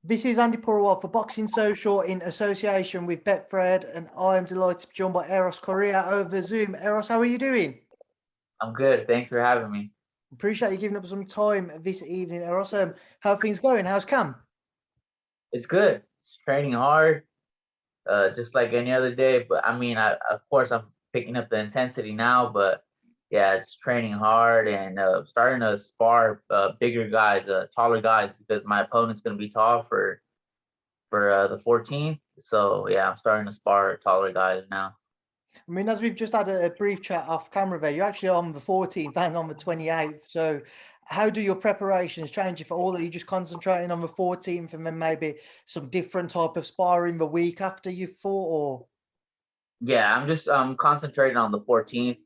This is Andy Purewal for Boxing Social in association with Betfred, and I am delighted to be joined by Eros Correa over Zoom. Eros, how are you doing? I'm good. Thanks for having me. Appreciate you giving up some time this evening, Eros. How are things going? How's Cam? It's good. It's training hard, just like any other day. But I mean, of course, I'm picking up the intensity now. But yeah, it's training hard and starting to spar bigger guys, taller guys, because my opponent's gonna be tall for the 14th. So yeah, I'm starting to spar taller guys now. I mean, as we've just had a brief chat off camera there, you're actually on the 14th and on the 28th. So how do your preparations change if at all? Are you just concentrating on the 14th and then maybe some different type of sparring the week after you fought, or? Yeah, I'm just concentrating on the 14th.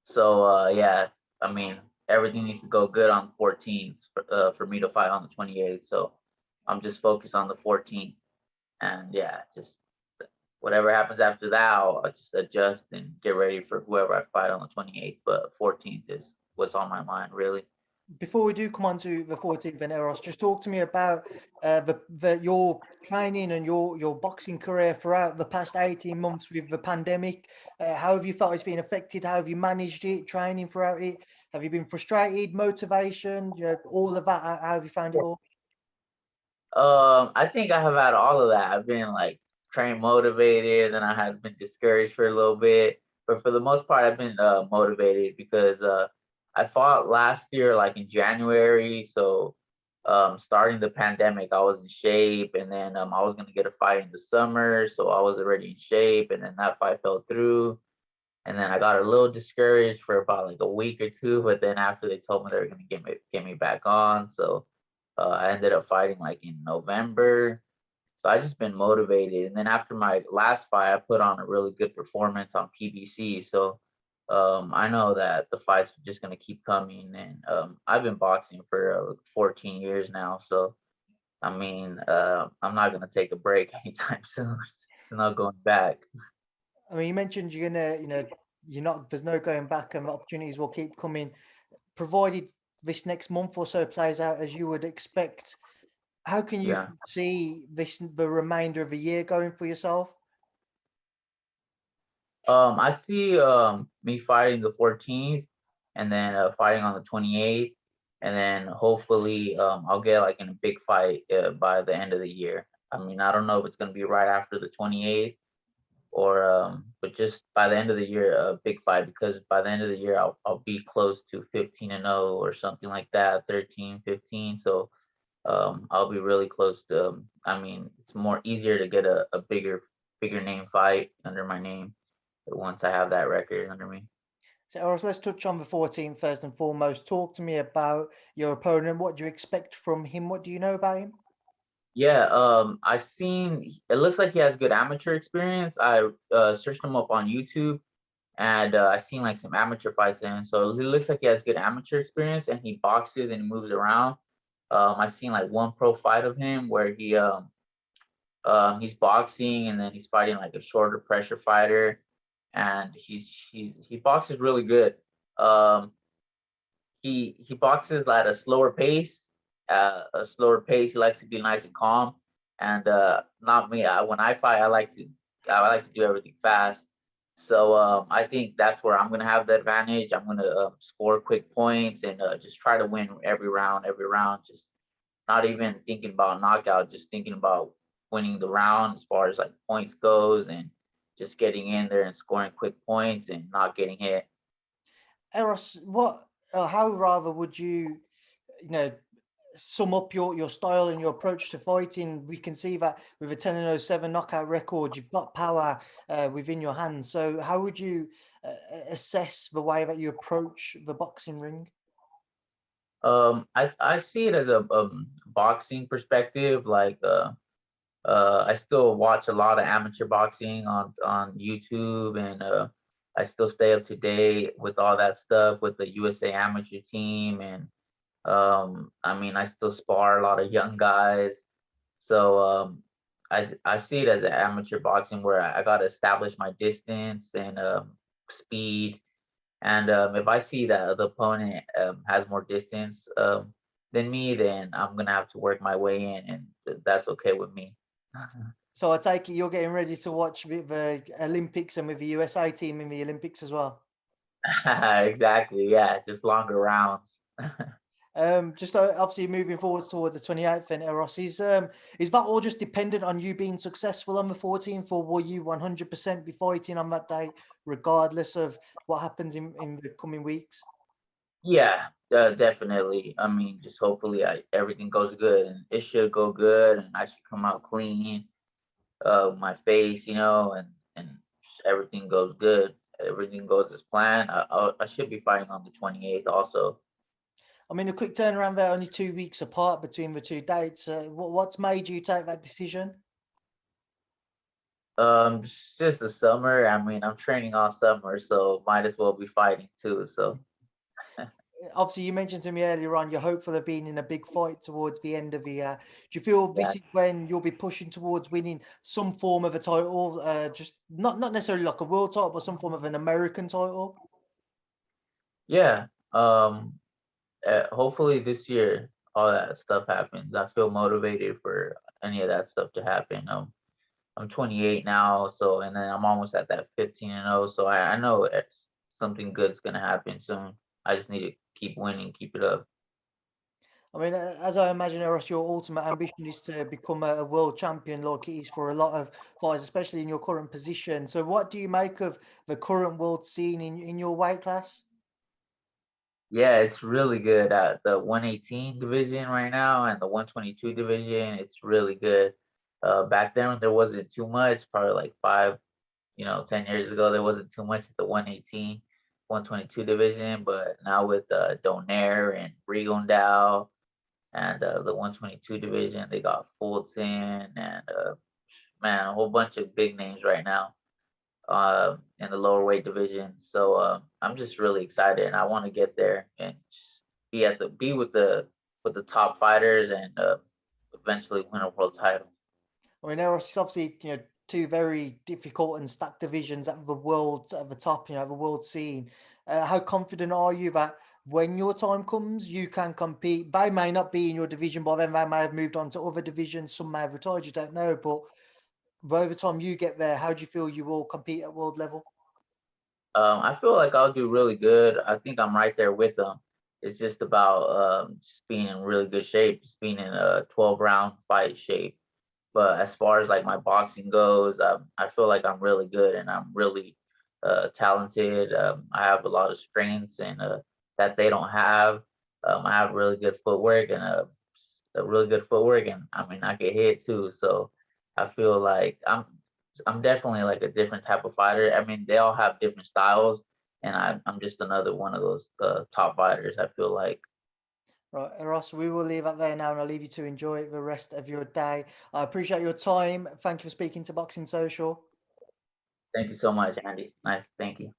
So yeah, I mean everything needs to go good on the 14th for me to fight on the 28th. So I'm just focused on the 14th, and yeah, just whatever happens after that, I'll just adjust and get ready for whoever I fight on the 28th. But 14th is what's on my mind, really. Before we do come on to the 14th and Eros, just talk to me about the your training and your boxing career throughout the past 18 months with the pandemic. How have you felt it's been affected? How have you managed it, training throughout it? Have you been frustrated, motivation, all of that? How have you found it all? I think I have had all of that. I've been like trained motivated, and I have been discouraged for a little bit. But for the most part, I've been motivated because I fought last year, like in January. So starting the pandemic, I was in shape, and then I was gonna get a fight in the summer, so I was already in shape, and then that fight fell through. And then I got a little discouraged for about like a week or two, but then after they told me they were gonna get me back on, so I ended up fighting like in November. So I just been motivated. And then after my last fight, I put on a really good performance on PBC. So I know that the fights are just gonna keep coming. And I've been boxing for 14 years now, so I mean, I'm not gonna take a break anytime soon. I'm not going back. I mean, you mentioned you're gonna, you're not. There's no going back, and the opportunities will keep coming, provided this next month or so plays out as you would expect. How can you Yeah. see the remainder of the year going for yourself? I see me fighting the 14th, and then fighting on the 28th, and then hopefully I'll get like in a big fight by the end of the year. I mean, I don't know if it's gonna be right after the 28th or but just by the end of the year, a big fight, because by the end of the year I'll be close to 15-0 or something like that, 13, 15. So I'll be really close to. I mean, it's more easier to get a bigger name fight under my name once I have that record under me. So, Oris, let's touch on the 14th first and foremost. Talk to me about your opponent. What do you expect from him? What do you know about him? Yeah, I seen. It looks like he has good amateur experience. I searched him up on YouTube, and I seen like some amateur fights in. So he looks like he has good amateur experience, and he boxes and he moves around. I seen like one pro fight of him where he's boxing and then he's fighting like a shorter pressure fighter, and he boxes really good. Um, he boxes at a slower pace. A slower pace. He likes to be nice and calm. And not me. When I fight, I like to do everything fast. So I think that's where I'm gonna have the advantage. I'm gonna score quick points and just try to win every round. Every round, just not even thinking about knockout, just thinking about winning the round as far as like points goes, and just getting in there and scoring quick points and not getting hit. Eros, how rather would you know, sum up your style and your approach to fighting? We can see that with a 10-07 knockout record, you've got power within your hands. So, how would you assess the way that you approach the boxing ring? I see it as a boxing perspective. Like I still watch a lot of amateur boxing on YouTube, and I still stay up to date with all that stuff with the USA amateur team, and I mean I still spar a lot of young guys. So I see it as an amateur boxing where I got to establish my distance and speed. And if I see that the opponent has more distance than me, then I'm gonna have to work my way in, and that's okay with me. So I take it you're getting ready to watch with the Olympics and with the USA team in the Olympics as well. Exactly. Yeah, just longer rounds. Just obviously moving forward towards the 28th then, Eros, is that all just dependent on you being successful on the 14th, or will you 100% be fighting on that day, regardless of what happens in the coming weeks? Yeah, definitely. I mean, just hopefully everything goes good, and it should go good, and I should come out clean. My face, and everything goes good. Everything goes as planned. I should be fighting on the 28th also. I mean, a quick turnaround there, only 2 weeks apart between the two dates. What's made you take that decision? Just the summer. I mean, I'm training all summer, so might as well be fighting too. So Obviously, you mentioned to me earlier on you're hopeful of being in a big fight towards the end of the year. Do you feel yeah, this is when you'll be pushing towards winning some form of a title, just not necessarily like a world title, but some form of an American title? yeah. Hopefully this year all that stuff happens. I feel motivated for any of that stuff to happen. I'm 28 now, so and then I'm almost at that 15-0. So I know something good's gonna happen soon. I just need to keep winning, keep it up. I mean, as I imagine, Eros, your ultimate ambition is to become a world champion, like it is for a lot of fighters, especially in your current position. So, what do you make of the current world scene in your weight class? Yeah, it's really good at the 118 division right now and the 122 division. It's really good. Back then there wasn't too much, probably like 10 years ago, there wasn't too much at the 118, 122 division. But now with Donaire and Rigondeaux and the 122 division, they got Fulton and man, a whole bunch of big names right now in the lower weight division. So I'm just really excited, and I want to get there and just be with the top fighters and eventually win a world title. I mean, Eros is obviously, two very difficult and stacked divisions at the world, at the top, the world scene. How confident are you that when your time comes, you can compete? They may not be in your division, but then they may have moved on to other divisions. Some may have retired, you don't know. But by the time you get there, how do you feel you will compete at world level? I feel like I'll do really good. I think I'm right there with them. It's just about just being in really good shape, just being in a 12 round fight shape. But as far as like my boxing goes, I feel like I'm really good and I'm really talented. I have a lot of strengths and that they don't have. I have really good footwork and a really good footwork, and I mean I get hit too. So I feel like I'm definitely like a different type of fighter. I mean they all have different styles, and I'm just another one of those top fighters. I feel like. Right, Ross, we will leave it there now and I'll leave you to enjoy the rest of your day. I appreciate your time. Thank you for speaking to Boxing Social. Thank you so much, Andy. Nice, thank you.